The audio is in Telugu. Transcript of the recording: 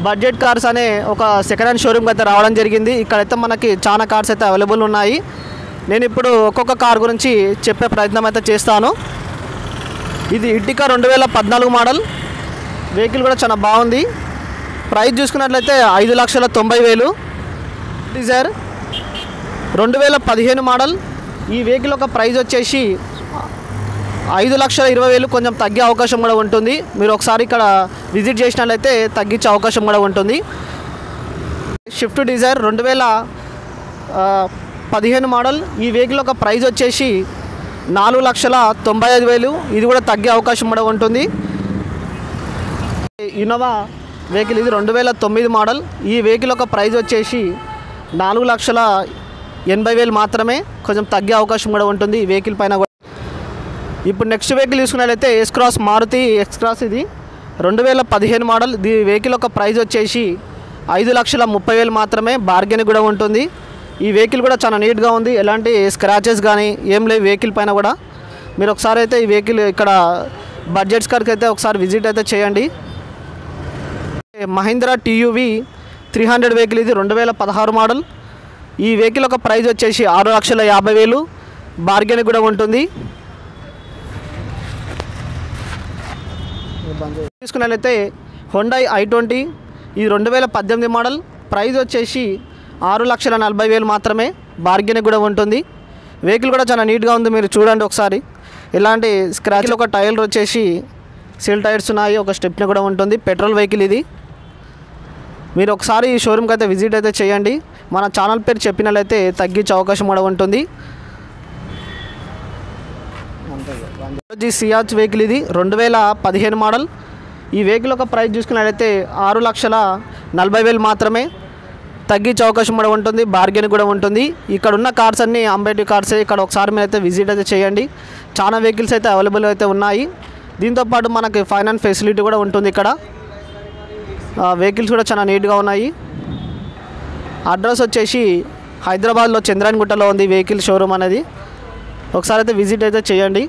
బడ్జెట్ కార్స్ అనే ఒక సెకండ్ హ్యాండ్ షోరూమ్కి అయితే రావడం జరిగింది. ఇక్కడైతే మనకి చాలా కార్స్ అయితే అవైలబుల్ ఉన్నాయి. నేను ఇప్పుడు ఒక్కొక్క కార్ గురించి చెప్పే ప్రయత్నం అయితే చేస్తాను. ఇది ఇర్టికా 2014 మోడల్. వెహికల్ కూడా చాలా బాగుంది. ప్రైస్ చూసుకున్నట్లయితే 5,90,000. Dzire 2015 model. ఈ వెహికల్ ఒక ప్రైస్ వచ్చేసి 5,20,000. కొంచెం తగ్గే అవకాశం కూడా ఉంటుంది. మీరు ఒకసారి ఇక్కడ విజిట్ చేసినట్లయితే తగ్గించే అవకాశం కూడా ఉంటుంది. Swift Dzire 2015 model. ఈ వెహికల్ ఒక ప్రైస్ వచ్చేసి 4,95,000. ఇది కూడా తగ్గే అవకాశం కూడా ఉంటుంది. ఇన్నోవా వెహికల్ ఇది 2009 మోడల్. ఈ వెహికల్ ఒక ప్రైస్ వచ్చేసి 4,80,000 మాత్రమే. కొంచెం తగ్గే అవకాశం కూడా ఉంటుంది ఈ వెహికల్ పైన. ఇప్పుడు నెక్స్ట్ వెహికల్ తీసుకున్నట్లయితే S Cross, Maruti X Cross. ఇది 2015 మోడల్. ఈ వెహికల్ ఒక ప్రైస్ వచ్చేసి 5,30,000 మాత్రమే. బార్గెన్ కూడా ఉంటుంది. ఈ వెహికల్ కూడా చాలా నీట్గా ఉంది. ఎలాంటి స్క్రాచెస్ కానీ ఏం లేవు వెహికల్ పైన కూడా. మీరు ఒకసారి అయితే ఈ వెహికల్ ఇక్కడ బడ్జెట్స్ కార్కి అయితే ఒకసారి విజిట్ అయితే చేయండి. Mahindra TUV 300 vehicle. ఇది 2016 మోడల్. ఈ వెహికల్ ఒక ప్రైస్ వచ్చేసి 6,50,000. బార్గెన్ కూడా ఉంటుంది. తీసుకున్నట్లయితే హోండాయ్ i20. ఇది 2018 మోడల్. ప్రైస్ వచ్చేసి 6,40,000 మాత్రమే. బార్గెన్ కూడా ఉంటుంది. వెహికల్ కూడా చాలా నీట్గా ఉంది. మీరు చూడండి ఒకసారి. ఇలాంటి స్క్రాచ్లు ఒక టైర్ వచ్చేసి సీల్ టైర్స్ ఉన్నాయి. ఒక స్టెప్ని కూడా ఉంటుంది. పెట్రోల్ వెహికల్ ఇది. మీరు ఒకసారి ఈ షోరూమ్కి అయితే విజిట్ అయితే చేయండి. మన ఛానల్ పేరు చెప్పినట్లయితే తగ్గించే అవకాశం కూడా ఉంటుంది. సియాజ్ వెహికల్ ఇది 2015 మోడల్. ఈ వెహికల్ ఒక ప్రైస్ చూసుకున్నట్లయితే 6,40,000 మాత్రమే. తగ్గించే అవకాశం కూడా ఉంటుంది. బార్గెన్ కూడా ఉంటుంది. ఇక్కడ ఉన్న కార్స్ అన్నీ అంబేటి కార్సే. ఇక్కడ ఒకసారి మీరు అయితే విజిట్ అయితే చేయండి. చాలా వెహికల్స్ అయితే అవైలబుల్ అయితే ఉన్నాయి. దీంతోపాటు మనకి ఫైనాన్స్ ఫెసిలిటీ కూడా ఉంటుంది ఇక్కడ. వెహికల్స్ కూడా చాలా నీట్గా ఉన్నాయి. అడ్రస్ వచ్చేసి హైదరాబాద్లో చంద్రాయణగుట్టలో ఉంది వెహికల్ షోరూమ్ అనేది. ఒకసారి అయితే విజిట్ అయితే చేయండి.